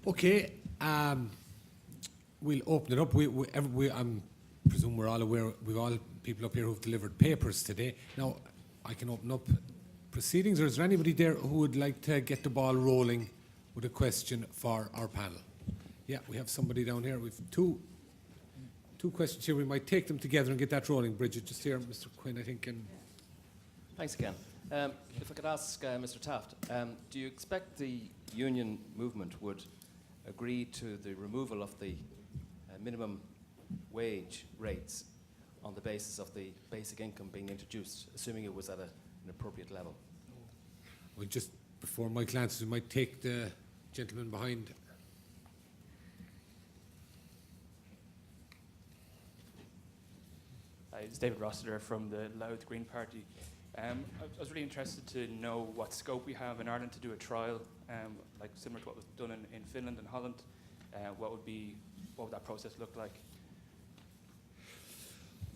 Okay, we'll open it up. I presume we're all aware, we've all people up here who've delivered papers today. Now, I can open up proceedings, or is there anybody there who would like to get the ball rolling with a question for our panel? Yeah, we have somebody down here. We've two questions here. We might take them together and get that rolling. Bridget, just here, Mr. Quinn, I think. And thanks again. If I could ask Mr. Taft, do you expect the union movement would agree to the removal of the minimum wage rates on the basis of the basic income being introduced, assuming it was at an appropriate level? Well, just before Michael answers, we might take the gentleman behind. Hi, it's David Rossiter from the Louth Green Party. I was really interested to know what scope we have in Ireland to do a trial, like similar to what was done in Finland and Holland. What would that process look like?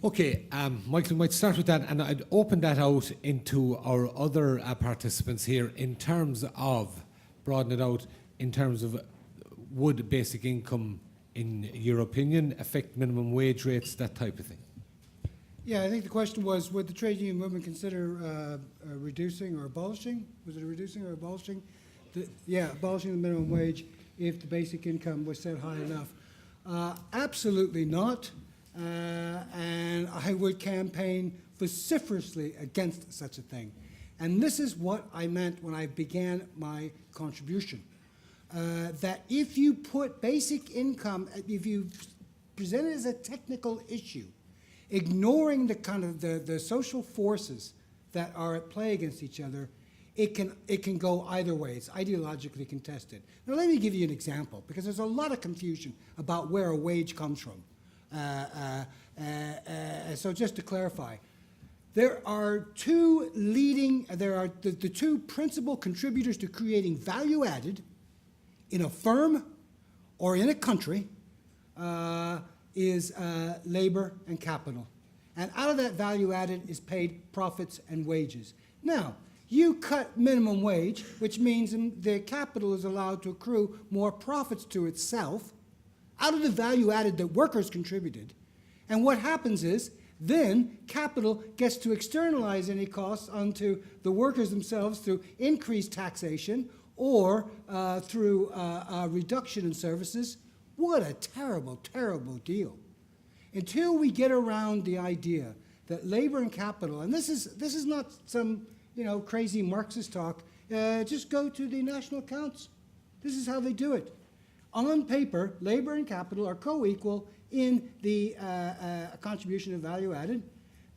Okay, Michael might start with that, and I'd open that out into our other participants here in terms of, broaden it out in terms of, would basic income, in your opinion, affect minimum wage rates, that type of thing? Yeah, I think the question was, would the trade union movement consider reducing or abolishing? Was it reducing or abolishing? Abolishing the minimum wage if the basic income was set high enough. Absolutely not. And I would campaign vociferously against such a thing. And this is what I meant when I began my contribution. That if you put basic income, if you present it as a technical issue, ignoring the kind of the social forces that are at play against each other, it can go either way. It's ideologically contested. Now let me give you an example, because there's a lot of confusion about where a wage comes from. So just to clarify, there are the two principal contributors to creating value added in a firm or in a country is labor and capital. And out of that value added is paid profits and wages. Now, you cut minimum wage, which means the capital is allowed to accrue more profits to itself out of the value added that workers contributed. And what happens is, then capital gets to externalize any costs onto the workers themselves through increased taxation or through a reduction in services. What a terrible, terrible deal. Until we get around the idea that labor and capital, and this is not some crazy Marxist talk, just go to the national accounts. This is how they do it. On paper, labor and capital are co-equal in the contribution of value added.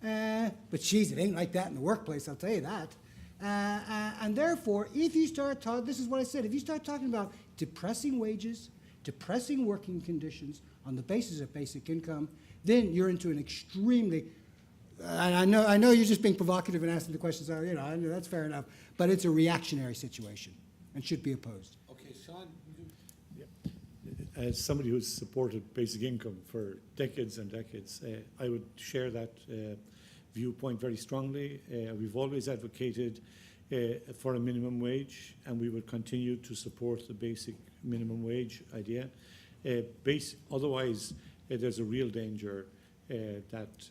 But geez, it ain't like that in the workplace, I'll tell you that. And therefore, if you start talking, this is what I said, if you start talking about depressing wages, depressing working conditions on the basis of basic income, then you're into an extremely, and I know you're just being provocative and asking the questions, I know that's fair enough, but it's a reactionary situation and should be opposed. Okay, Sean. As somebody who's supported basic income for decades and decades, I would share that viewpoint very strongly. We've always advocated for a minimum wage, and we would continue to support the basic minimum wage idea. Otherwise, there's a real danger that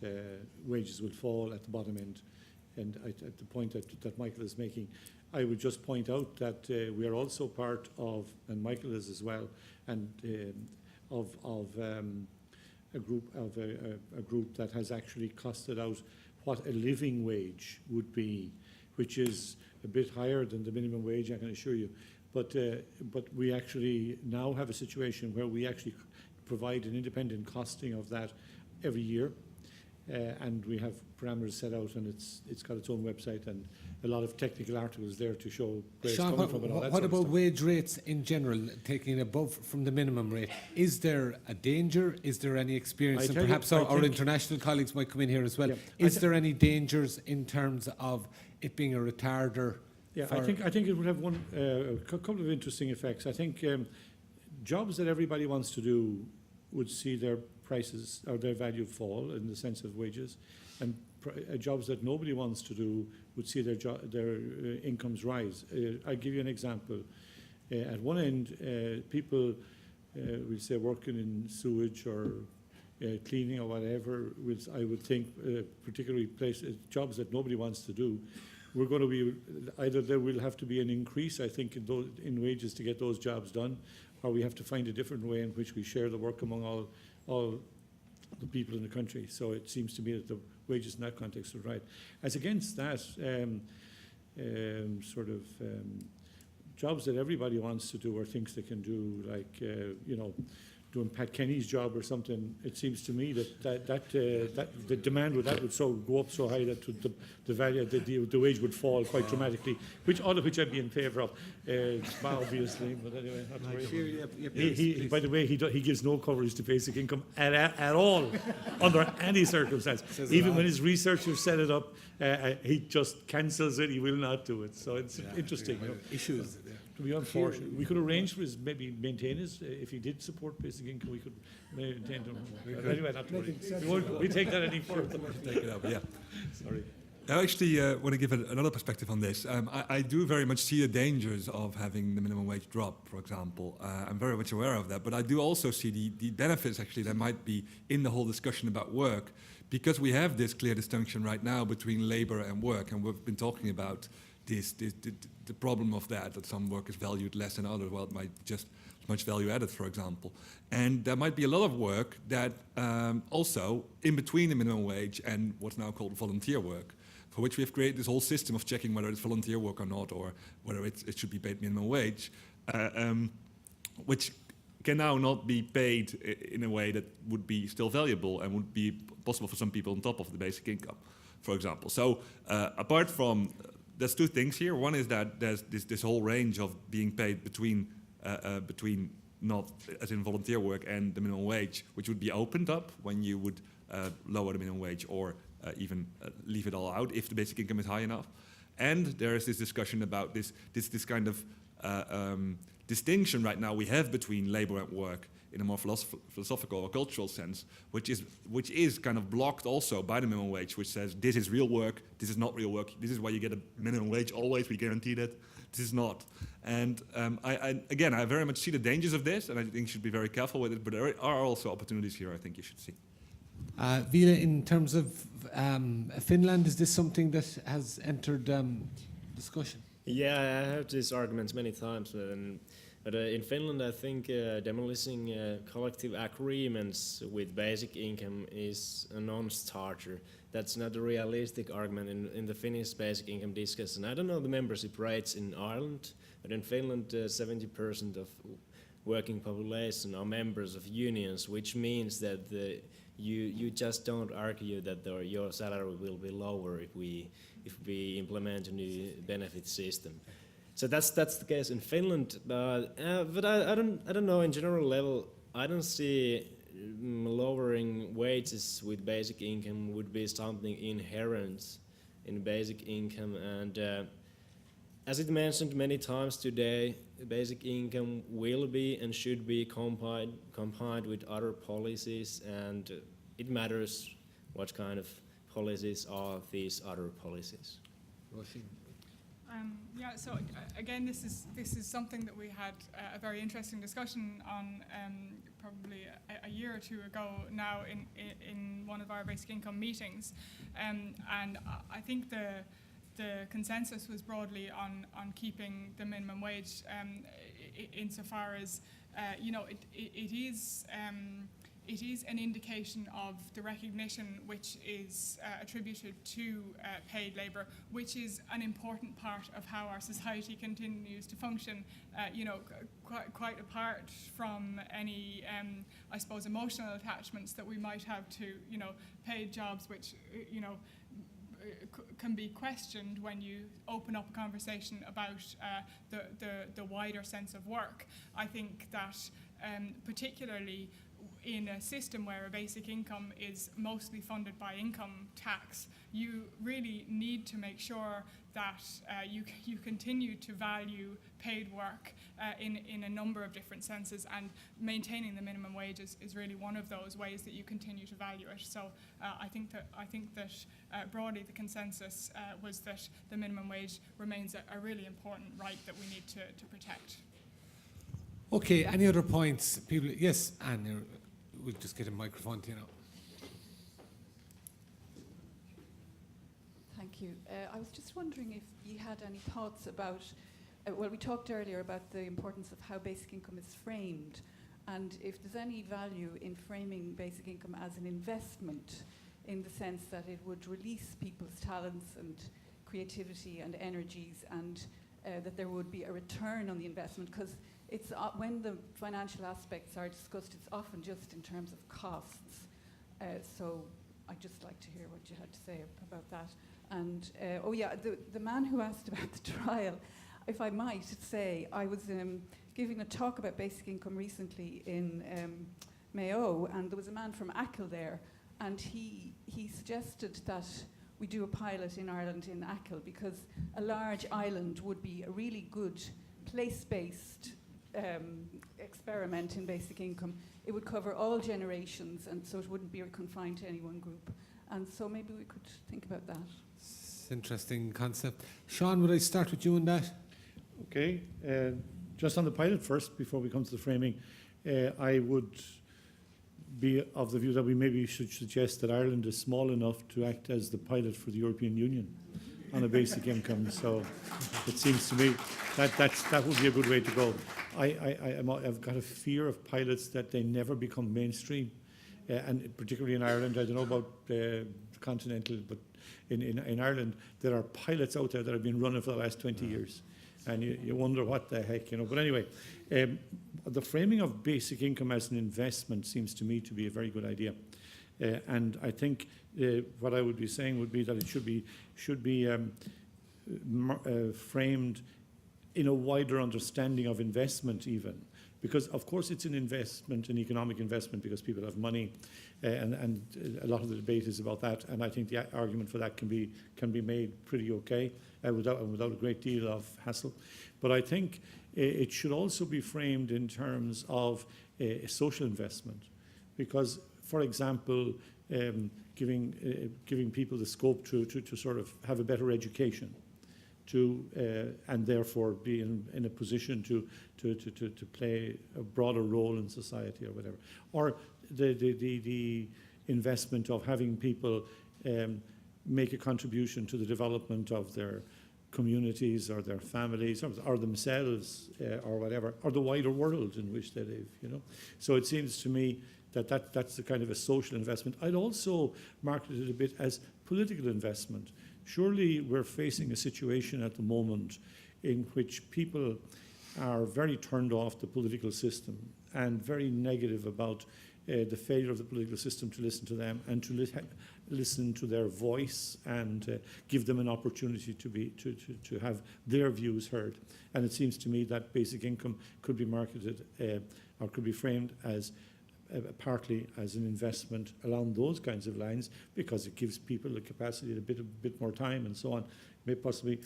wages will fall at the bottom end. And at the point that Michael is making, I would just point out that we are also part of, and Michael is as well, and of a group that has actually costed out what a living wage would be, which is a bit higher than the minimum wage, I can assure you. But we actually now have a situation where we actually provide an independent costing of that every year. And we have parameters set out, and it's got its own website and a lot of technical articles there to show where Sean, it's coming from and all that what sort of about stuff. wage rates in general, taking above from the minimum rate? Is there a danger? Is there any experience? And perhaps our international colleagues might come in here as well. Yeah, is there any dangers in terms of it being a retarder? Yeah, I think it would have a couple of interesting effects. I think jobs that everybody wants to do would see their prices or their value fall in the sense of wages, and jobs that nobody wants to do would see their incomes rise. I'll give you an example. At one end, people, we'll say working in sewage or cleaning or whatever, I would think, particularly jobs that nobody wants to do, we're going to be, either there will have to be an increase, I think, in wages to get those jobs done, or we have to find a different way in which we share the work among all the people in the country. So it seems to me that the wages in that context are right. As against that, jobs that everybody wants to do or thinks they can do, like, doing Pat Kenny's job or something, it seems to me that the demand with that would go up so high that the value, the wage would fall quite dramatically, all of which I'd be in favour of, obviously. But anyway, not to worry. By the way, he gives no coverage to basic income at all, under any circumstance. Even when his researchers set it up, he just cancels it. He will not do it. So it's interesting. Issues. To be unfortunate, we could arrange for his, maybe maintain his, if he did support basic income, we could maintain them. Anyway, not to worry. We take that any further. Take it up, yeah. Sorry. I actually want to give another perspective on this. I do very much see the dangers of having the minimum wage drop, for example. I'm very much aware of that, but I do also see the benefits actually that might be in the whole discussion about work, because we have this clear distinction right now between labor and work, and we've been talking about the problem of that some work is valued less than others. Well, it might just as much value added, for example. And there might be a lot of work that also in between the minimum wage and what's now called volunteer work, for which we have created this whole system of checking whether it's volunteer work or not, or whether it should be paid minimum wage, which can now not be paid in a way that would be still valuable and would be possible for some people on top of the basic income, for example. So apart from there's two things here. One is that there's this whole range of being paid between not as in volunteer work and the minimum wage, which would be opened up when you would lower the minimum wage or even leave it all out if the basic income is high enough. And there is this discussion about this kind of distinction right now we have between labor and work in a more philosophical or cultural sense, which is kind of blocked also by the minimum wage, which says this is real work, this is not real work, this is why you get a minimum wage always, we guarantee that, this is not. And I very much see the dangers of this, and I think you should be very careful with it, but there are also opportunities here I think you should see. Vida, in terms of Finland, is this something that has entered discussion? Yeah, I heard these arguments many times, but in Finland, I think demolishing collective agreements with basic income is a non-starter. That's not a realistic argument in the Finnish basic income discussion. I don't know the membership rates in Ireland, but in Finland, 70% of working population are members of unions, which means that you just don't argue that your salary will be lower if we implement a new benefit system. So that's the case in Finland, but I don't know. In general level, I don't see lowering wages with basic income would be something inherent in basic income. And as it mentioned many times today, basic income will be and should be combined with other policies, and it matters what kind of policies are these other policies. So again, this is something that we had a very interesting discussion on probably a year or two ago now in one of our basic income meetings, and I think the consensus was broadly on keeping the minimum wage, insofar as it is an indication of the recognition which is attributed to paid labour, which is an important part of how our society continues to function, quite apart from any, I suppose, emotional attachments that we might have to, paid jobs, which, can be questioned when you open up a conversation about the wider sense of work. I think that particularly in a system where a basic income is mostly funded by income tax, you really need to make sure that you continue to value paid work in a number of different senses, and maintaining the minimum wage is really one of those ways that you continue to value it. So I think that broadly the consensus was that the minimum wage remains a really important right that we need to protect. Okay, any other points? People, yes, Anne, we'll just get a microphone to you now. Thank you. I was just wondering if you had any thoughts about, well, we talked earlier about the importance of how basic income is framed, and if there's any value in framing basic income as an investment, in the sense that it would release people's talents and creativity and energies, and that there would be a return on the investment, because it's when the financial aspects are discussed, it's often just in terms of costs. So I'd just like to hear what you had to say about that. And oh yeah, the man who asked about the trial, if I might say, I was giving a talk about basic income recently in Mayo, and there was a man from Achill there, and he suggested that we do a pilot in Ireland in Achill, because a large island would be a really good place-based experiment in basic income. It would cover all generations, and so it wouldn't be confined to any one group. And so maybe we could think about that. It's an interesting concept. Sean, would I start with you on that? Okay, just on the pilot first, before we come to the framing, I would be of the view that we maybe should suggest that Ireland is small enough to act as the pilot for the European Union on a basic income. So it seems to me that would be a good way to go. I've got a fear of pilots that they never become mainstream, and particularly in Ireland. I don't know about continental, but in Ireland there are pilots out there that have been running for the last 20 years. And you wonder what the heck, you know. But anyway, the framing of basic income as an investment seems to me to be a very good idea. And I think what I would be saying would be that it should be framed in a wider understanding of investment even. Because of course it's an investment, an economic investment, because people have money, and a lot of the debate is about that. And I think the argument for that can be made pretty okay, without a great deal of hassle. But I think it should also be framed in terms of a social investment, because, for example, giving people the scope to sort of have a better education, and therefore be in a position to play a broader role in society or whatever, or the investment of having people make a contribution to the development of their communities or their families or themselves or whatever, or the wider world in which they live, you know. So it seems to me that's the kind of a social investment. I'd also market it a bit as political investment. Surely we're facing a situation at the moment in which people are very turned off the political system and very negative about the failure of the political system to listen to them and to listen to their voice and give them an opportunity to have their views heard. And it seems to me that basic income could be marketed or could be framed as partly as an investment along those kinds of lines, because it gives people the capacity, a bit more time and so on, maybe possibly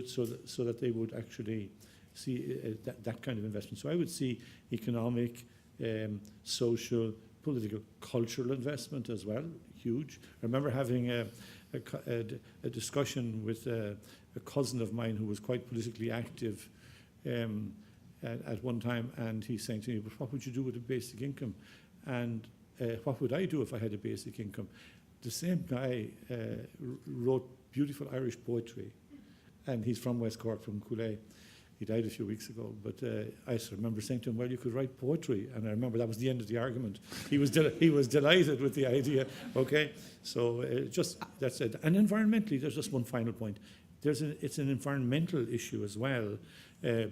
so that they would actually see that kind of investment. So I would see economic, social, political, cultural investment as well, huge. I remember having a discussion with a cousin of mine who was quite politically active at one time, and he's saying to me, "But what would you do with a basic income? And what would I do if I had a basic income?" The same guy wrote beautiful Irish poetry, and he's from West Cork, from Cooley. He died a few weeks ago, but I remember saying to him, "Well, you could write poetry," and I remember that was the end of the argument. He was delighted with the idea. Okay, so just that's it. And environmentally, there's just one final point. It's an environmental issue as well,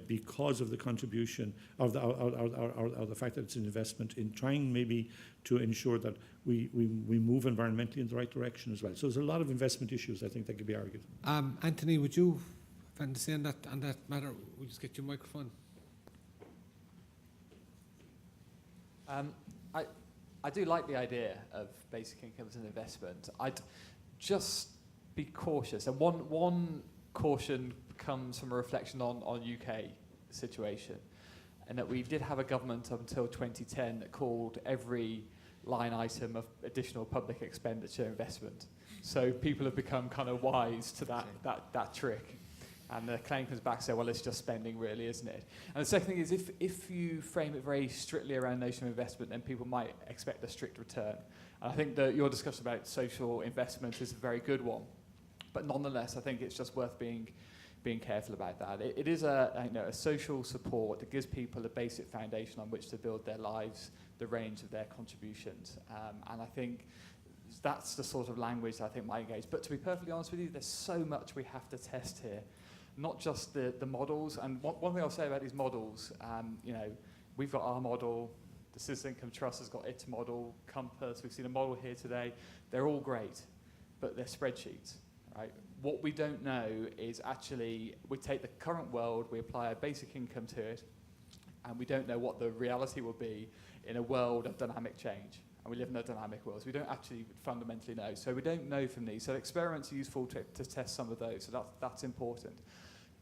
because of the contribution of the fact that it's an investment in trying maybe to ensure that we move environmentally in the right direction as well. So there's a lot of investment issues I think that could be argued. Anthony, would you have anything to say on that matter? We'll just get your microphone. I do like the idea of basic income as an investment. I'd just be cautious. And one caution comes from a reflection on UK situation, and that we did have a government up until 2010 that called every line item of additional public expenditure investment. So people have become kind of wise to that trick. And the claim comes back and says, well, it's just spending really, isn't it? And the second thing is if you frame it very strictly around notion of investment, then people might expect a strict return. And I think that your discussion about social investment is a very good one. But nonetheless, I think it's just worth being careful about that. It is a social support that gives people a basic foundation on which to build their lives, the range of their contributions. And I think that's the sort of language that I think might engage. But to be perfectly honest with you, there's so much we have to test here. Not just the models. And one thing I'll say about these models, we've got our model, the Citizen Income Trust has got its model, Compass, we've seen a model here today. They're all great, but they're spreadsheets, right? What we don't know is actually, we take the current world, we apply a basic income to it, and we don't know what the reality will be in a world of dynamic change. And we live in a dynamic world, so we don't actually fundamentally know. So we don't know from these. So experiments are useful to test some of those, so that's important.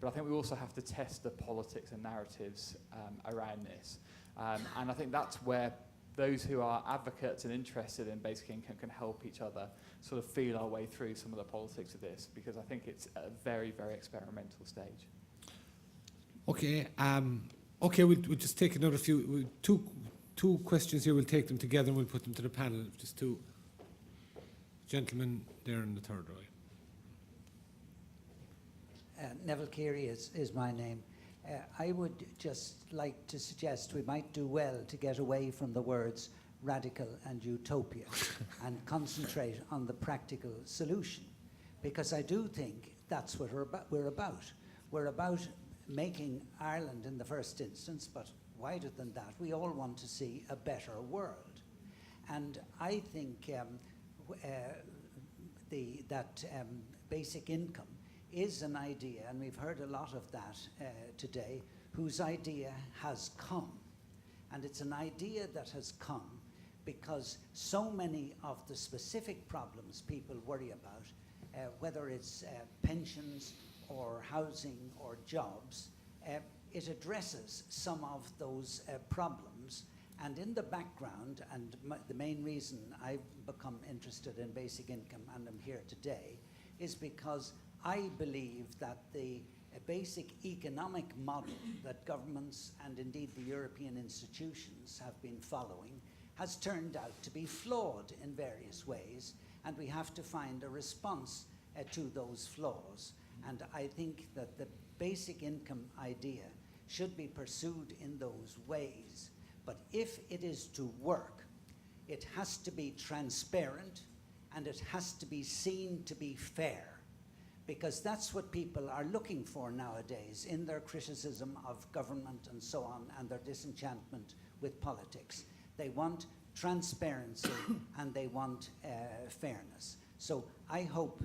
But I think we also have to test the politics and narratives around this. And I think that's where those who are advocates and interested in basic income can help each other sort of feel our way through some of the politics of this, because I think it's a very, very experimental stage. Okay, we'll just take another few, two questions here. We'll take them together and we'll put them to the panel. Just two gentlemen there in the third row. Neville Carey is my name. I would just like to suggest we might do well to get away from the words radical and utopia and concentrate on the practical solution, because I do think that's what we're about. We're about making Ireland in the first instance, but wider than that, we all want to see a better world. And I think that basic income is an idea, and we've heard a lot of that today, whose idea has come. And it's an idea that has come because so many of the specific problems people worry about, whether it's pensions or housing or jobs, it addresses some of those problems. And in the background, and the main reason I've become interested in basic income and I'm here today, is because I believe that the basic economic model that governments and indeed the European institutions have been following has turned out to be flawed in various ways, and we have to find a response to those flaws. And I think that the basic income idea should be pursued in those ways. But if it is to work, it has to be transparent and it has to be seen to be fair, because that's what people are looking for nowadays in their criticism of government and so on, and their disenchantment with politics. They want transparency and they want fairness. So I hope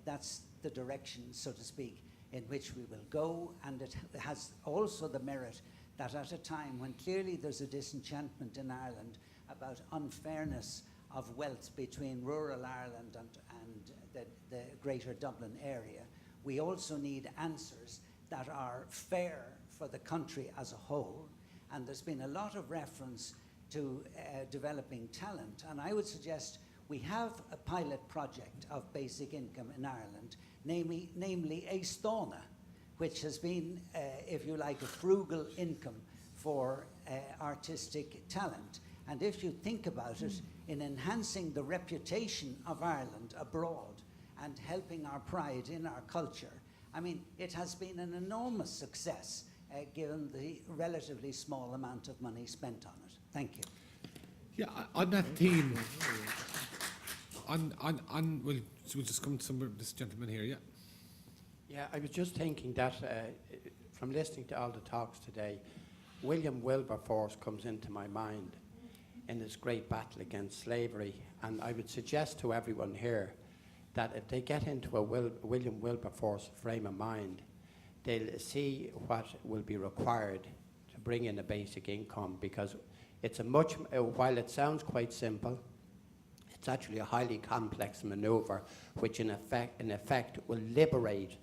that's the direction, so to speak, in which we will go, and it has also the merit that at a time when clearly there's a disenchantment in Ireland about unfairness of wealth between rural Ireland and the greater Dublin area, we also need answers that are fair for the country as a whole. And there's been a lot of reference to developing talent, and I would suggest we have a pilot project of basic income in Ireland, namely a Stóna, which has been, if you like, a frugal income for artistic talent. And if you think about it, in enhancing the reputation of Ireland abroad and helping our pride in our culture, I mean, it has been an enormous success given the relatively small amount of money spent on it. Thank you. Yeah, on that theme, we'll just come to this gentleman here, yeah. Yeah, I was just thinking that from listening to all the talks today, William Wilberforce comes into my mind in his great battle against slavery, and I would suggest to everyone here that if they get into a William Wilberforce frame of mind, they'll see what will be required to bring in a basic income, because it's while it sounds quite simple, it's actually a highly complex maneuver which in effect will liberate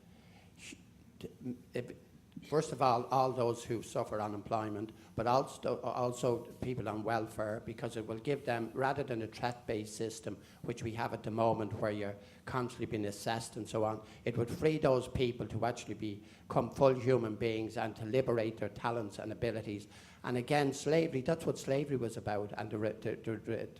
First of all those who suffer unemployment, but also people on welfare, because it will give them, rather than a threat-based system, which we have at the moment where you're constantly being assessed and so on, it would free those people to actually become full human beings and to liberate their talents and abilities. And again, slavery, that's what slavery was about, and the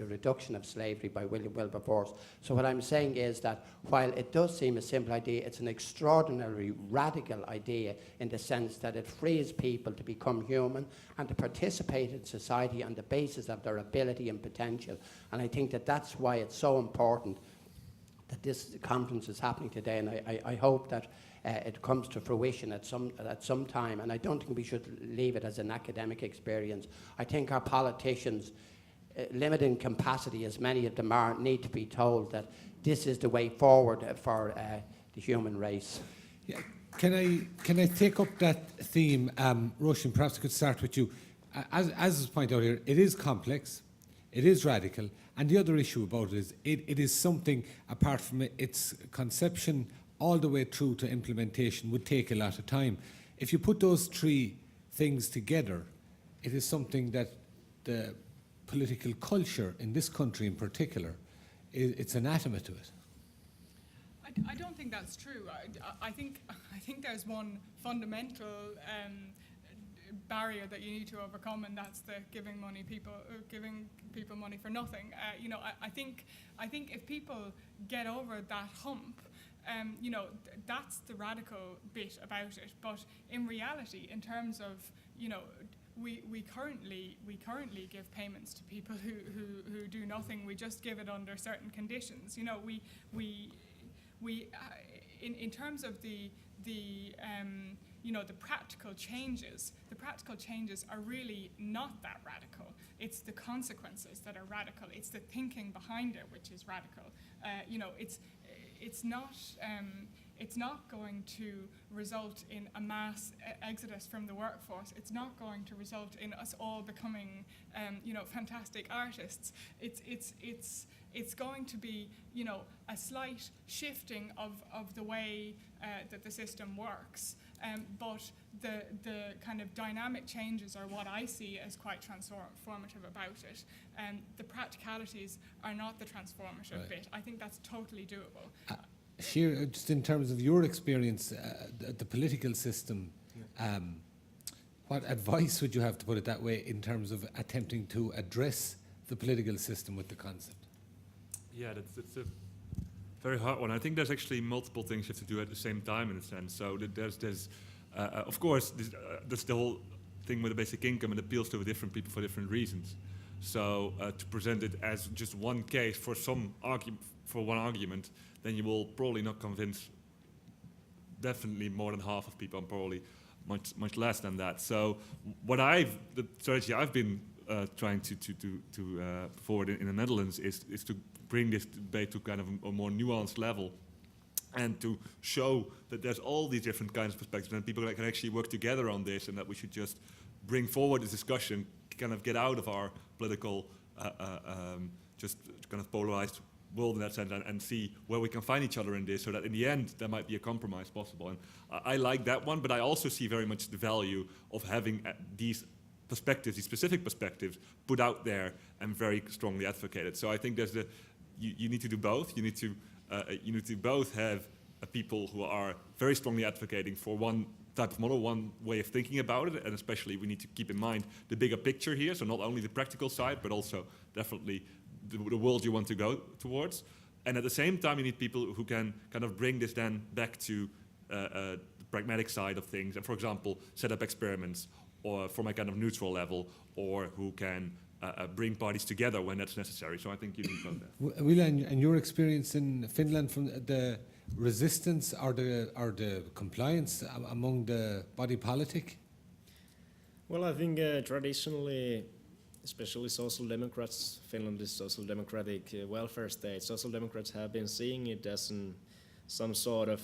reduction of slavery by William Wilberforce. So what I'm saying is that while it does seem a simple idea, it's an extraordinarily radical idea in the sense that it frees people to become human and to participate in society on the basis of their ability and potential. And I think that that's why it's so important that this conference is happening today, and I hope that it comes to fruition at some time. And I don't think we should leave it as an academic experience. I think our politicians, limited in capacity as many of them are, need to be told that this is the way forward for the human race. Yeah. Can I take up that theme? Roisin, perhaps I could start with you. As was pointed out here, it is complex, it is radical, and the other issue about it is it is something, apart from its conception all the way through to implementation, would take a lot of time. If you put those three things together, it is something that the political culture in this country in particular, it's anathema to it. I don't think that's true. I think there's one fundamental barrier that you need to overcome, and that's the giving people money for nothing. I think if people get over that hump, that's the radical bit about it. But in reality, in terms of, we currently give payments to people who do nothing. We just give it under certain conditions. In terms of the practical changes are really not that radical. It's the consequences that are radical. It's the thinking behind it which is radical. It's not going to result in a mass exodus from the workforce. It's not going to result in us all becoming, fantastic artists. It's going to be, a slight shifting of the way that the system works. But the kind of dynamic changes are what I see as quite transformative about it. The practicalities are not the transformative bit. I think that's totally doable. Sheer, just in terms of your experience, the political system, what advice would you have, to put it that way, in terms of attempting to address the political system with the concept? Yeah, that's a very hard one. I think there's actually multiple things you have to do at the same time, in a sense. So there's of course, there's the whole thing with the basic income. It appeals to different people for different reasons. So to present it as just one case for one argument, then you will probably not convince definitely more than half of people, and probably much less than that. So the strategy I've been trying to forward in the Netherlands is to bring this debate to kind of a more nuanced level, and to show that there's all these different kinds of perspectives, and people that can actually work together on this, and that we should just bring forward this discussion, kind of get out of our political, just kind of polarized world in that sense, and see where we can find each other in this, so that in the end there might be a compromise possible. And I like that one, but I also see very much the value of having these perspectives, these specific perspectives, put out there and very strongly advocated. So I think there's you need to do both. You need to both have people who are very strongly advocating for one type of model, one way of thinking about it, and especially we need to keep in mind the bigger picture here, so not only the practical side, but also definitely the world you want to go towards. And at the same time, you need people who can kind of bring this then back to the pragmatic side of things, and for example, set up experiments or from a kind of neutral level, or who can bring parties together when that's necessary. So I think you need both that. Willa, and your experience in Finland from the resistance or the compliance among the body politic? Well, I think traditionally, especially social democrats, Finland is social democratic welfare state. Social democrats have been seeing it as some sort of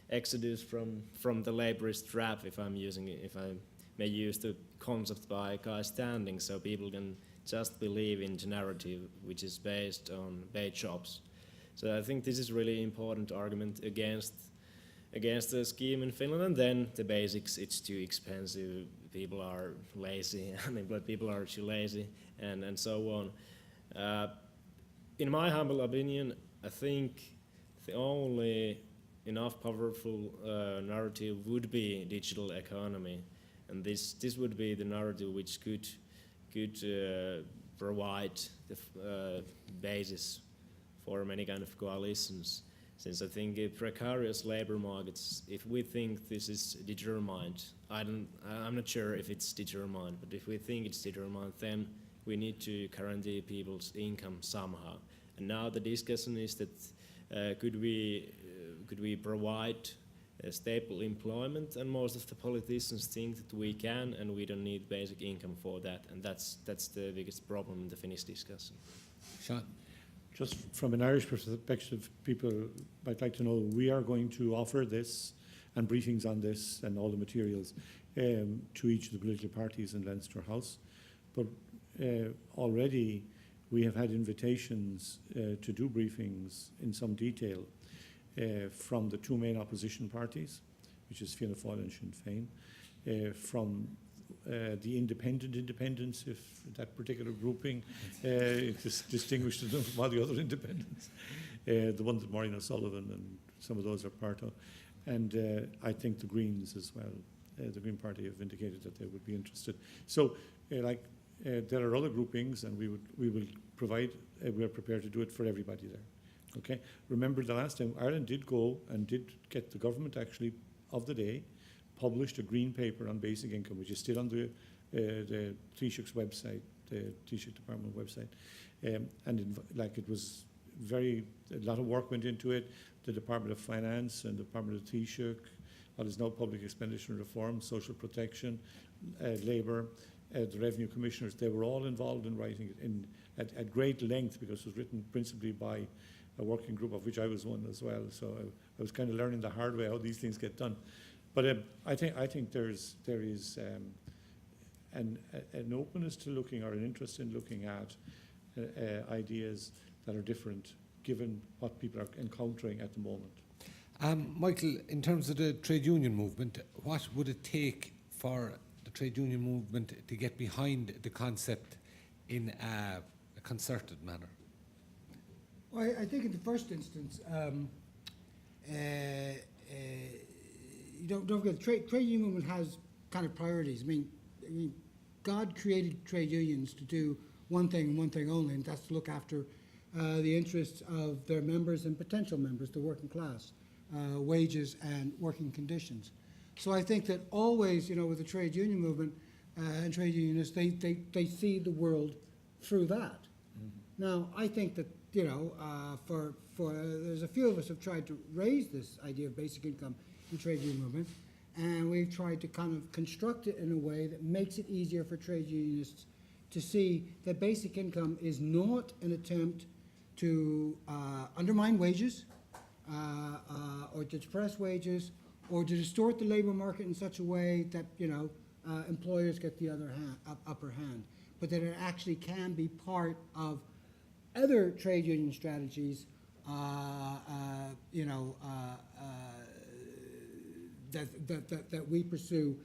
exodus from the laborist trap, if I may use the concept by Guy Standing, so people can just believe in the narrative which is based on paid jobs. So I think this is really important argument against against the scheme in Finland, and then the basics, it's too expensive, people are lazy, unemployed people are too lazy, and so on. In my humble opinion, I think the only enough powerful narrative would be digital economy, and this would be the narrative which could provide the basis for many kind of coalitions. Since I think precarious labor markets, if we think this is determined, I'm not sure if it's determined, but if we think it's determined, then we need to guarantee people's income somehow. And now the discussion is that could we provide stable employment, and most of the politicians think that we can, and we don't need basic income for that, and that's the biggest problem in the Finnish discussion. Sean? Just from an Irish perspective, people might like to know we are going to offer this and briefings on this and all the materials to each of the political parties in Leinster House. But already we have had invitations to do briefings in some detail from the two main opposition parties, which is Fianna Fáil and Sinn Féin, from the independents, if that particular grouping is distinguished from all the other independents, the ones that Maureen O'Sullivan and some of those are part of, and I think the Greens as well. The Green Party have indicated that they would be interested. So, there are other groupings, and we will provide. We are prepared to do it for everybody there. Okay. Remember, the last time Ireland did go and did get the government actually of the day published a green paper on basic income, which is still on the Taoiseach's website, the Taoiseach Department website, and it was a lot of work went into it. The Department of Finance and the Department of Taoiseach, what is now Public Expenditure and Reform, Social Protection, Labour, the Revenue Commissioners, they were all involved in writing it at great length, because it was written principally by a working group of which I was one as well. So I was kind of learning the hard way how these things get done. But I think there is an openness to looking, or an interest in looking at ideas that are different, given what people are encountering at the moment. Michael, in terms of the trade union movement, what would it take for the trade union movement to get behind the concept in a concerted manner? Well, I think in the first instance, don't forget, the trade union movement has kind of priorities. I mean, God created trade unions to do one thing and one thing only, and that's to look after the interests of their members and potential members, the working class, wages and working conditions. So I think that always, with the trade union movement and trade unionists, they see the world through that. Mm-hmm. Now, I think that, there's a few of us have tried to raise this idea of basic income in trade union movement, and we've tried to kind of construct it in a way that makes it easier for trade unionists to see that basic income is not an attempt to undermine wages or to depress wages or to distort the labor market in such a way that employers get the upper hand, but that it actually can be part of other trade union strategies that we pursue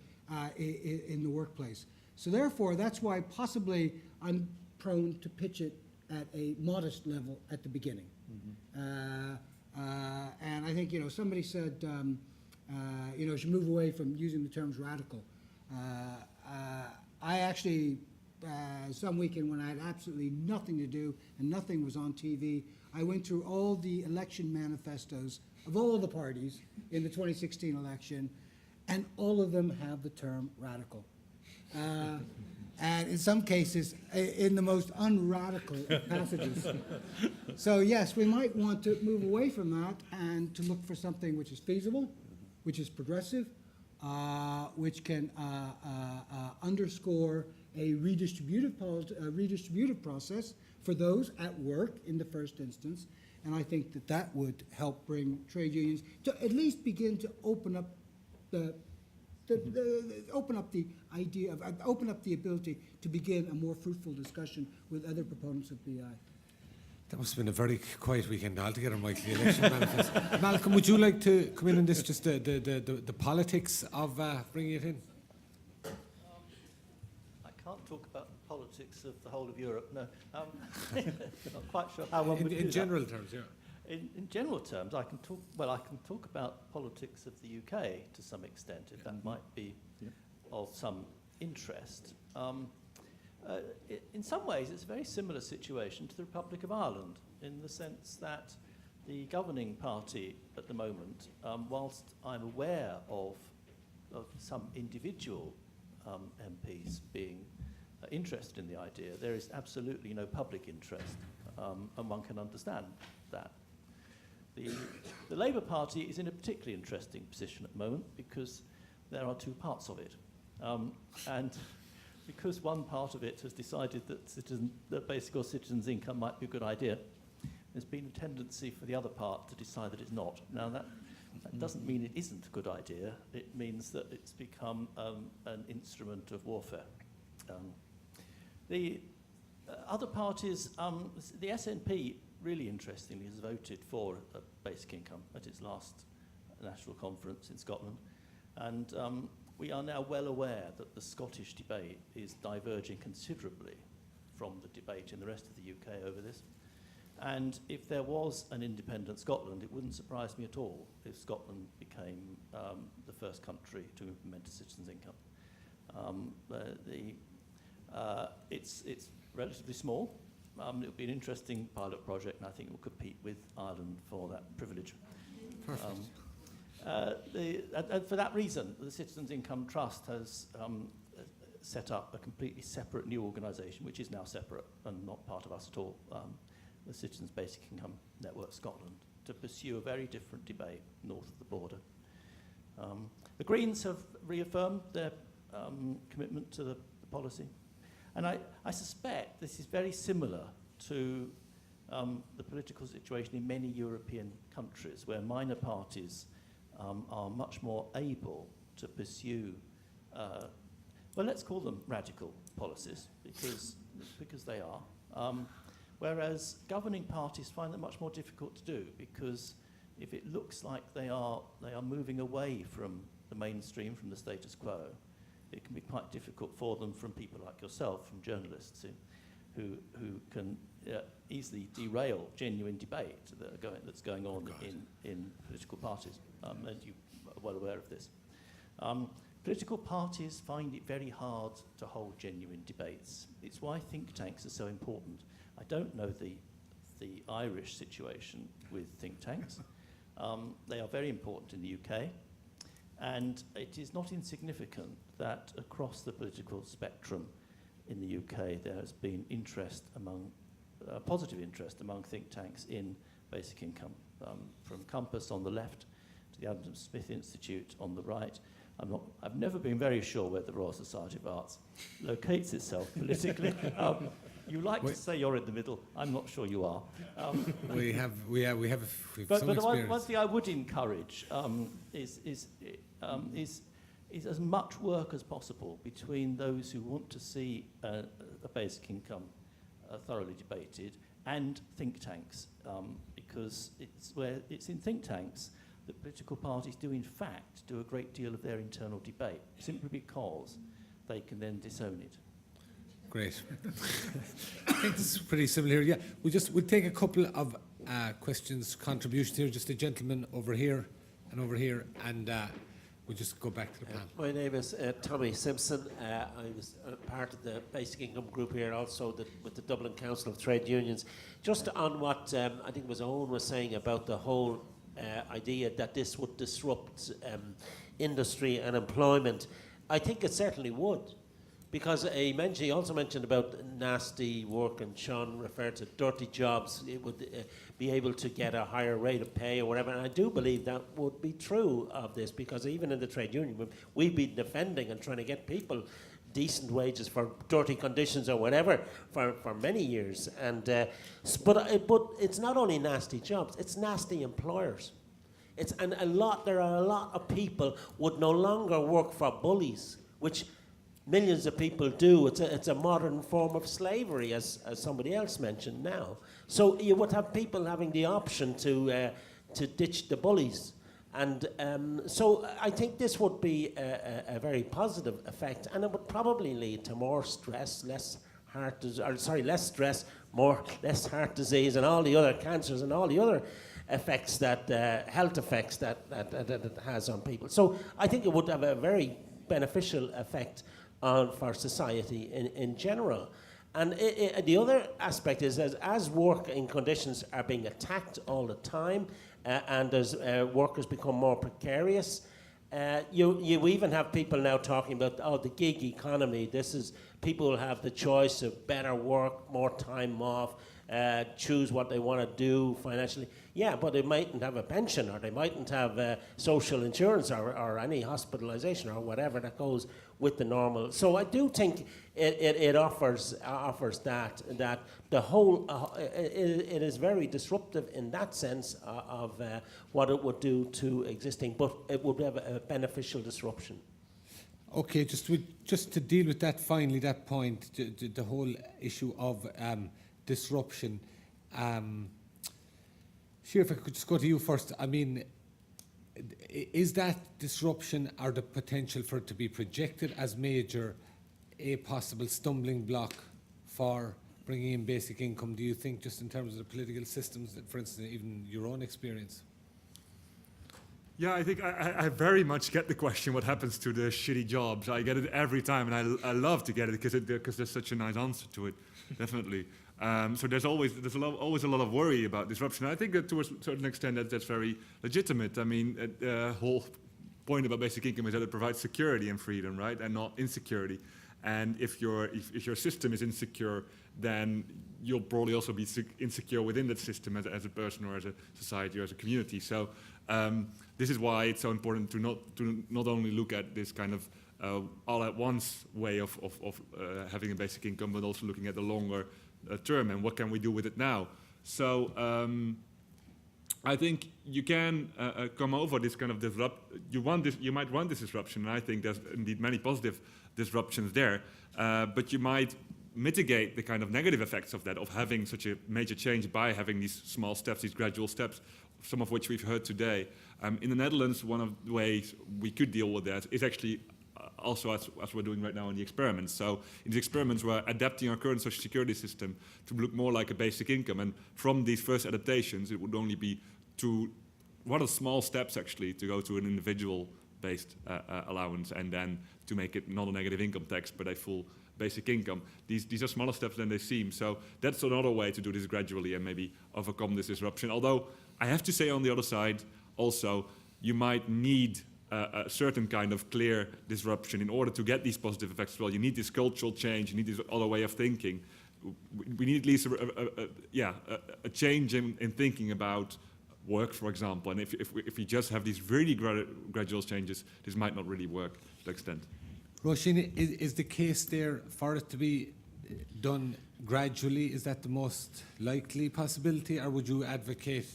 in the workplace. So therefore, that's why possibly I'm prone to pitch it at a modest level at the beginning. Mm-hmm. And I think, somebody said, should move away from using the terms radical. I actually, some weekend when I had absolutely nothing to do and nothing was on TV, I went through all the election manifestos of all the parties in the 2016 election, and all of them have the term radical. And in some cases, in the most unradical passages. So yes, we might want to move away from that and to look for something which is feasible, which is progressive, which can underscore a redistributive process for those at work in the first instance. And I think that would help bring trade unions to at least begin to open up open up the ability to begin a more fruitful discussion with other proponents of BI. That must have been a very quiet weekend altogether, Michael, the election manifest. Malcolm, would you like to come in on this, just the politics of bringing it in? I can't talk about the politics of the whole of Europe, no. Not quite sure how one would do In that. general terms, yeah. In general terms, I can talk about politics of the UK to some extent, if that might be of some interest. In some ways, it's a very similar situation to the Republic of Ireland, in the sense that the governing party at the moment, whilst I'm aware of some individual MPs being interested in the idea, there is absolutely no public interest, and one can understand that. The Labour Party is in a particularly interesting position at the moment because there are two parts of it. And because one part of it has decided that basic or citizens' income might be a good idea, there's been a tendency for the other part to decide that it's not. Now, that doesn't mean it isn't a good idea. It means that it's become an instrument of warfare. The other parties, the SNP, really interestingly, has voted for a basic income at its last national conference in Scotland. And we are now well aware that the Scottish debate is diverging considerably from the debate in the rest of the UK over this. And if there was an independent Scotland, it wouldn't surprise me at all if Scotland became the first country to implement a citizen's income. It's relatively small. It would be an interesting pilot project, and I think it will compete with Ireland for that privilege. Perfect. And for that reason, the Citizens' Income Trust has set up a completely separate new organisation, which is now separate and not part of us at all, the Citizens' Basic Income Network Scotland, to pursue a very different debate north of the border. The Greens have reaffirmed their commitment to the policy. And I suspect this is very similar to the political situation in many European countries, where minor parties are much more able to pursue, well, let's call them radical policies, because they are. Whereas governing parties find that much more difficult to do, because if it looks like they are moving away from the mainstream, from the status quo, it can be quite difficult for them, from people like yourself, from journalists who can easily derail genuine debate that's going on in political parties, and you are well aware of this. Political parties find it very hard to hold genuine debates. It's why think tanks are so important. I don't know the Irish situation with think tanks. They are very important in the UK. And it is not insignificant that across the political spectrum in the UK there has been positive interest among think tanks in basic income, from Compass on the left to the Adam Smith Institute on the right. I've never been very sure where the Royal Society of Arts locates itself politically. You like to say you're in the middle. I'm not sure you are. We have But some experience. one thing I would encourage is as much work as possible between those who want to see a basic income thoroughly debated and think tanks, because it's in think tanks that political parties do in fact do a great deal of their internal debate, simply because they can then disown it. Great. I think this is pretty similar here. Yeah, we'll take a couple of questions, contributions here. Just a gentleman over here, and we'll just go back to the panel. My name is Tommy Simpson. I was part of the Basic Income Group here, also with the Dublin Council of Trade Unions. Just on what I think was Owen was saying about the whole idea that this would disrupt industry and employment. I think it certainly would. Because he also mentioned about nasty work, and Sean referred to dirty jobs. It would be able to get a higher rate of pay or whatever. And I do believe that would be true of this, because even in the trade union, we've been defending and trying to get people decent wages for dirty conditions or whatever for many years. And but it's not only nasty jobs; it's nasty employers. There are a lot of people would no longer work for bullies, which millions of people do. It's a modern form of slavery, as somebody else mentioned now. So you would have people having the option to ditch the bullies. And so I think this would be a very positive effect, and it would probably lead to more stress, less stress, less heart disease, and all the other cancers and all the other effects that health effects that it has on people. So I think it would have a very beneficial effect for society in general. And the other aspect is as working conditions are being attacked all the time, and as workers become more precarious, you even have people now talking about, the gig economy. This is, people will have the choice of better work, more time off, choose what they want to do financially. Yeah, but they mightn't have a pension, or they mightn't have social insurance, or any hospitalization, or whatever that goes with the normal. So I do think it offers that the whole, it is very disruptive in that sense of what it would do to existing, but it would have a beneficial disruption. Okay, just to deal with that finally, that point, the whole issue of disruption. Sure, if I could just go to you first. I mean, is that disruption, or the potential for it to be projected as major, a possible stumbling block for bringing in basic income, do you think, just in terms of the political systems, for instance, even your own experience? Yeah, I think I very much get the question, what happens to the shitty jobs? I get it every time, and I love to get it because there's such a nice answer to it, definitely. So there's always a lot of worry about disruption. I think that to a certain extent that's very legitimate. I mean, the whole point about basic income is that it provides security and freedom, right, and not insecurity. And if your system is insecure, then you'll probably also be insecure within that system as a person, or as a society, or as a community. So this is why it's so important to not only look at this kind of all at once way of having a basic income, but also looking at the longer term and what can we do with it now. So I think you can come over this kind of you might want this disruption, and I think there's indeed many positive disruptions there, but you might mitigate the kind of negative effects of that, of having such a major change, by having these small steps, these gradual steps, some of which we've heard today. In the Netherlands, one of the ways we could deal with that is actually also as we're doing right now in the experiments. So in these experiments, we're adapting our current social security system to look more like a basic income. And from these first adaptations, it would only be rather small steps actually to go to an individual-based allowance, and then to make it not a negative income tax, but a full basic income. These are smaller steps than they seem. So that's another way to do this gradually and maybe overcome this disruption. Although I have to say, on the other side, also, you might need a certain kind of clear disruption in order to get these positive effects as well. You need this cultural change, you need this other way of thinking. We need at least a change in thinking about work, for example. And if we just have these really gradual changes, this might not really work to that extent. Roisin, is the case there for it to be done gradually? Is that the most likely possibility, or would you advocate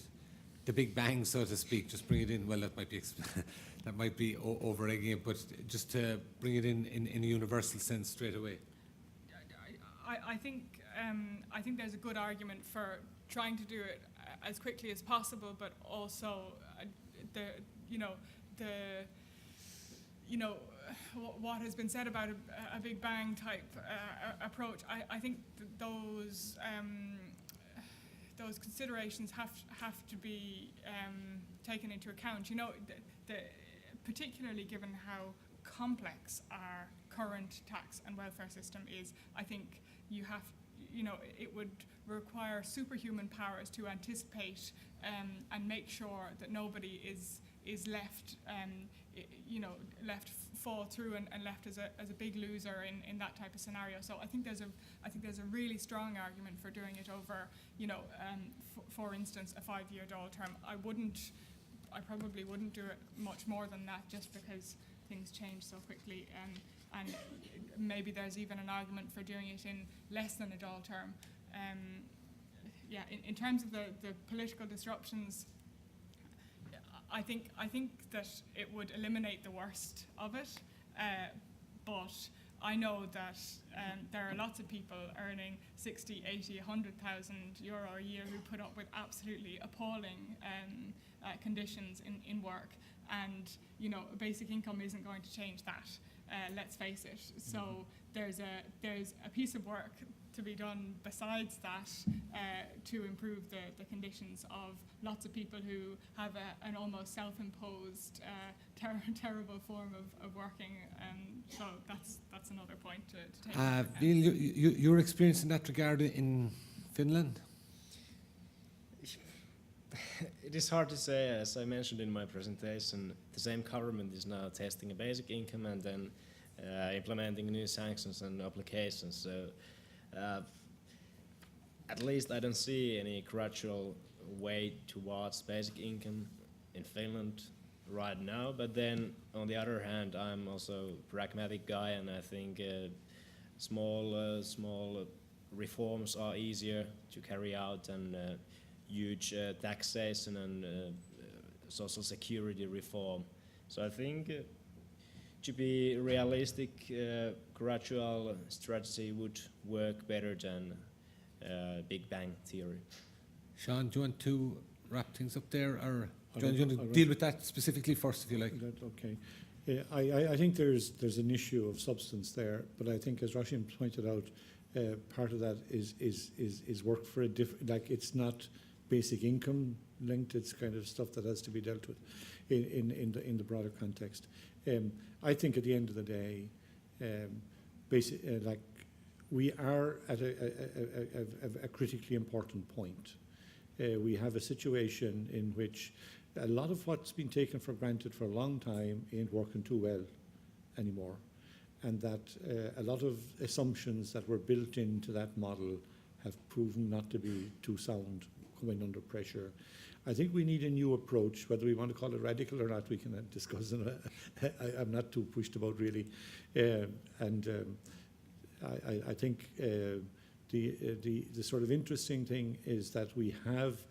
the big bang, so to speak, just bring it in? Well, that might be over-egging it, but just to bring it in a universal sense straight away. I think there's a good argument for trying to do it as quickly as possible, but also what has been said about a big bang type approach. I think those considerations have to be taken into account. Particularly given how complex our current tax and welfare system is, I think it would require superhuman powers to anticipate and make sure that nobody is left left fall through and left as a big loser in that type of scenario. So I think there's a really strong argument for doing it over for instance a 5-year dole term. I probably wouldn't do it much more than that, just because things change so quickly, and maybe there's even an argument for doing it in less than a dole term. In terms of the political disruptions, I think that it would eliminate the worst of it, but I know that there are lots of people earning 60, 80, 100,000 euro a year who put up with absolutely appalling conditions in work, and basic income isn't going to change that. Let's face it. So there's a piece of work to be done besides that to improve the conditions of lots of people who have an almost self-imposed terrible form of working. So that's another point to take. Neil, your experience in that regard in Finland? It is hard to say. As I mentioned in my presentation, the same government is now testing a basic income and then implementing new sanctions and applications. So at least I don't see any gradual way towards basic income in Finland right now. But then, on the other hand, I'm also a pragmatic guy, and I think small reforms are easier to carry out than huge taxation and social security reform. So I think to be realistic, gradual strategy would work better than Big Bang theory. Sean, do you want to wrap things up there, or do you want to deal with that specifically first, if you like? Okay. I think there's an issue of substance there, but I think, as Roisin pointed out, part of that is work for a different. Like, it's not basic income linked; it's kind of stuff that has to be dealt with in the broader context. I think at the end of the day, like, we are at a critically important point. We have a situation in which a lot of what's been taken for granted for a long time ain't working too well anymore, and that a lot of assumptions that were built into that model have proven not to be too sound, coming under pressure. I think we need a new approach, whether we want to call it radical or not, we can discuss it. I'm not too pushed about, really. I think the sort of interesting thing is that we have,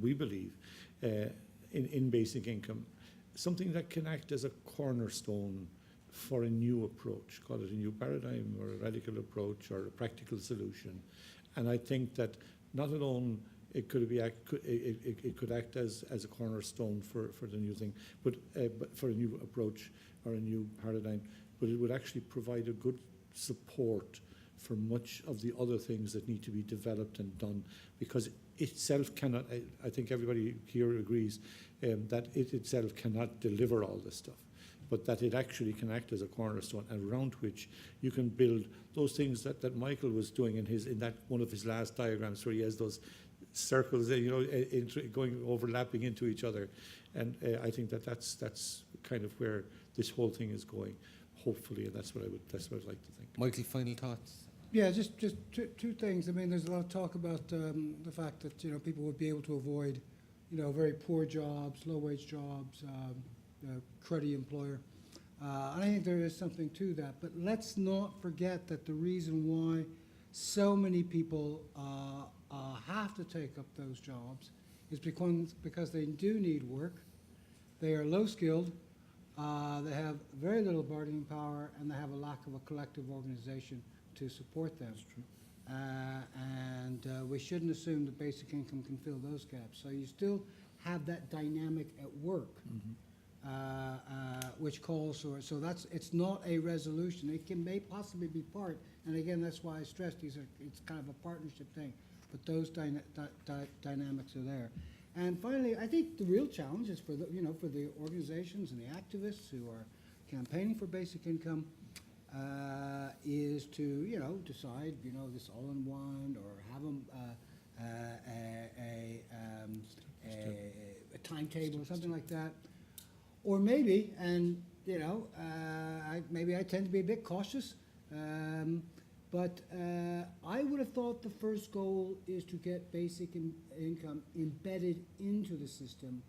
we believe, in basic income, something that can act as a cornerstone for a new approach, call it a new paradigm or a radical approach or a practical solution. And I think that not alone it could act as a cornerstone for the new thing, but for a new approach or a new paradigm, but it would actually provide a good support for much of the other things that need to be developed and done, because itself cannot, I think everybody here agrees, that it itself cannot deliver all this stuff, but that it actually can act as a cornerstone around which you can build those things that Michael was doing in that one of his last diagrams, where he has those circles, overlapping into each other, and I think that's kind of where this whole thing is going, hopefully, and that's what I'd like to think. Michael, final thoughts? Yeah, just two things. I mean, there's a lot of talk about the fact that people would be able to avoid very poor jobs, low-wage jobs, cruddy employer, and I think there is something to that. But let's not forget that the reason why so many people have to take up those jobs is because they do need work. They are low-skilled. They have very little bargaining power, and they have a lack of a collective organization to support them. That's true. And we shouldn't assume that basic income can fill those gaps. So you still have that dynamic at work, which calls for. So it's not a resolution. It may possibly be part. And again, that's why I stress it's kind of a partnership thing. But those dynamics are there. And finally, I think the real challenge is for the organizations and the activists who are campaigning for basic income is to decide this all in one, or have a timetable or something like that, or maybe maybe I tend to be a bit cautious. But I would have thought the first goal is to get basic income embedded into the system,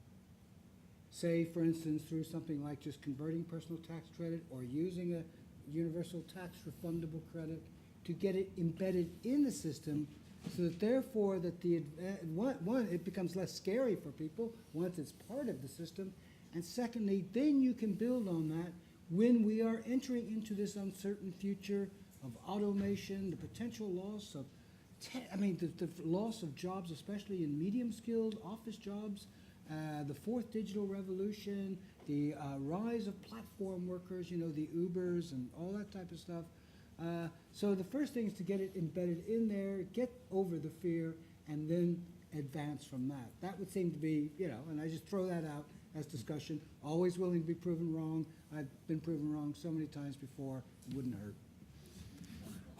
say, for instance, through something like just converting personal tax credit or using a universal tax refundable credit to get it embedded in the system, so that therefore that it becomes less scary for people once it's part of the system, and secondly, then you can build on that when we are entering into this uncertain future of automation, the potential loss of, the loss of jobs, especially in medium-skilled office jobs, the fourth digital revolution, the rise of platform workers, the Ubers and all that type of stuff. So the first thing is to get it embedded in there, get over the fear, and then advance from that. That would seem to be, and I just throw that out as discussion. Always willing to be proven wrong. I've been proven wrong so many times before, it wouldn't hurt.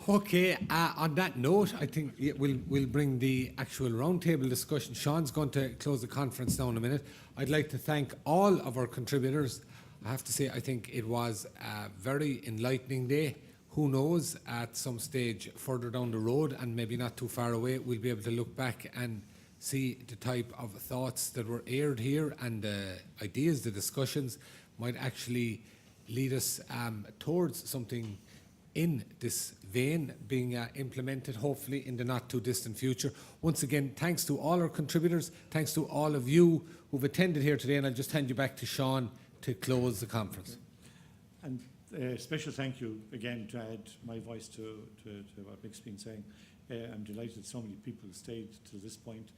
Okay, on that note, I think we'll bring the actual roundtable discussion. Sean's going to close the conference now in a minute. I'd like to thank all of our contributors. I have to say, I think it was a very enlightening day. Who knows, at some stage further down the road, and maybe not too far away, we'll be able to look back and see the type of thoughts that were aired here, and the ideas, the discussions might actually lead us towards something in this vein being implemented, hopefully in the not too distant future. Once again, thanks to all our contributors, thanks to all of you who've attended here today, and I'll just hand you back to Sean to close the conference. And special thank you again to add my voice to what Mick's been saying. I'm delighted so many people stayed to this point.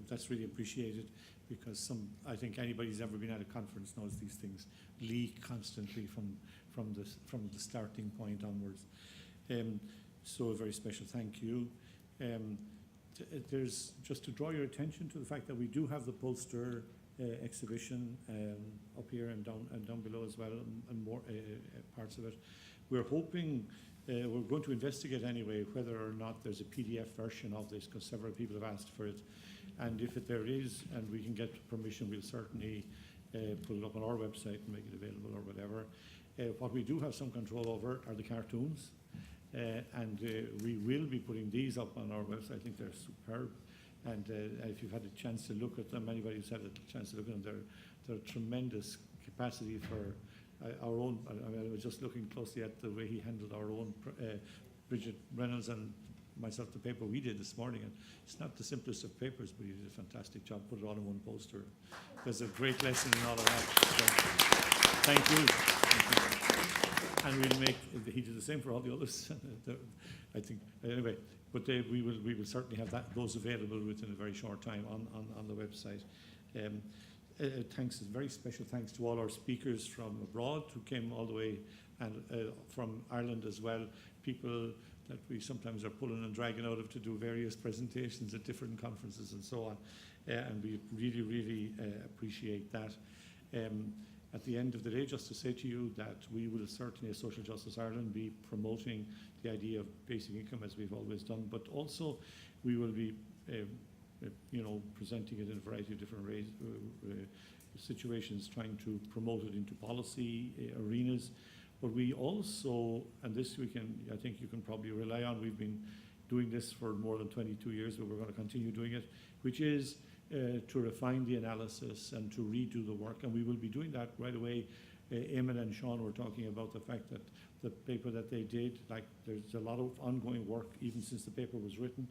That's really appreciated, because I think anybody who's ever been at a conference knows these things leak constantly from the starting point onwards. So a very special thank you. There's just to draw your attention to the fact that we do have the poster exhibition up here and down below as well, and more parts of it. We're hoping, we're going to investigate anyway whether or not there's a PDF version of this, because several people have asked for it. And if there is, and we can get permission, we'll certainly put it up on our website and make it available or whatever. What we do have some control over are the cartoons, and we will be putting these up on our website. I think they're superb. And if you've had a chance to look at them, anybody who's had a chance to look at them, they're tremendous capacity for our own. I was just looking closely at the way he handled our own, Bridget Reynolds and myself, the paper we did this morning. And it's not the simplest of papers, but he did a fantastic job. Put it all in one poster. There's a great lesson in all of that. So, thank you. And we'll make, he did the same for all the others. I think, anyway. But we will certainly have those available within a very short time on the website. Thanks, very special thanks to all our speakers from abroad who came all the way, and from Ireland as well. People that we sometimes are pulling and dragging out of to do various presentations at different conferences and so on. And we really, really appreciate that. At the end of the day, just to say to you that we will certainly, as Social Justice Ireland, be promoting the idea of basic income as we've always done, but also we will be, presenting it in a variety of different ways, situations, trying to promote it into policy arenas. But we also, and this I think you can probably rely on, we've been doing this for more than 22 years, but we're going to continue doing it, which is to refine the analysis and to redo the work, and we will be doing that right away. Eamon and Sean were talking about the fact that the paper that they did, like there's a lot of ongoing work even since the paper was written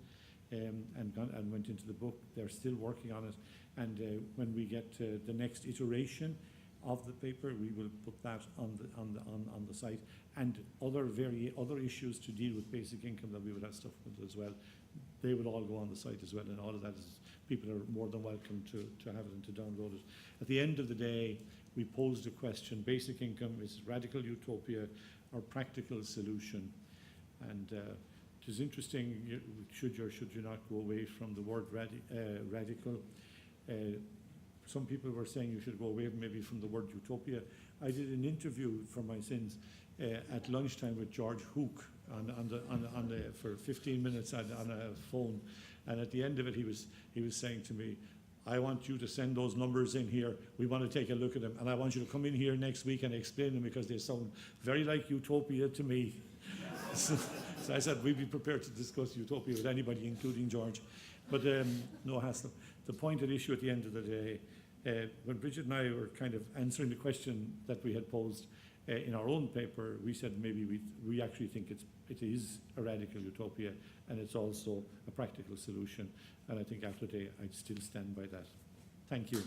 and went into the book. They're still working on it, and when we get to the next iteration of the paper, we will put that on the site, and other issues to deal with basic income that we would have stuff with as well. They would all go on the site as well, and all of that is, people are more than welcome to have it and to download it. At the end of the day, we posed a question: basic income is radical utopia or practical solution? And it is interesting, should you or should you not go away from the word radical? Some people were saying you should go away maybe from the word utopia. I did an interview for my sins at lunchtime with George Hook for 15 minutes on a phone, and at the end of it he was saying to me, I want you to send those numbers in here. We want to take a look at them, and I want you to come in here next week and explain them, because they sound very like utopia to me. So I said we'd be prepared to discuss utopia with anybody, including George. But no hassle. The point at issue at the end of the day, when Bridget and I were kind of answering the question that we had posed in our own paper, we said maybe we actually think it is a radical utopia, and it's also a practical solution. And I think after today, I'd still stand by that. Thank you.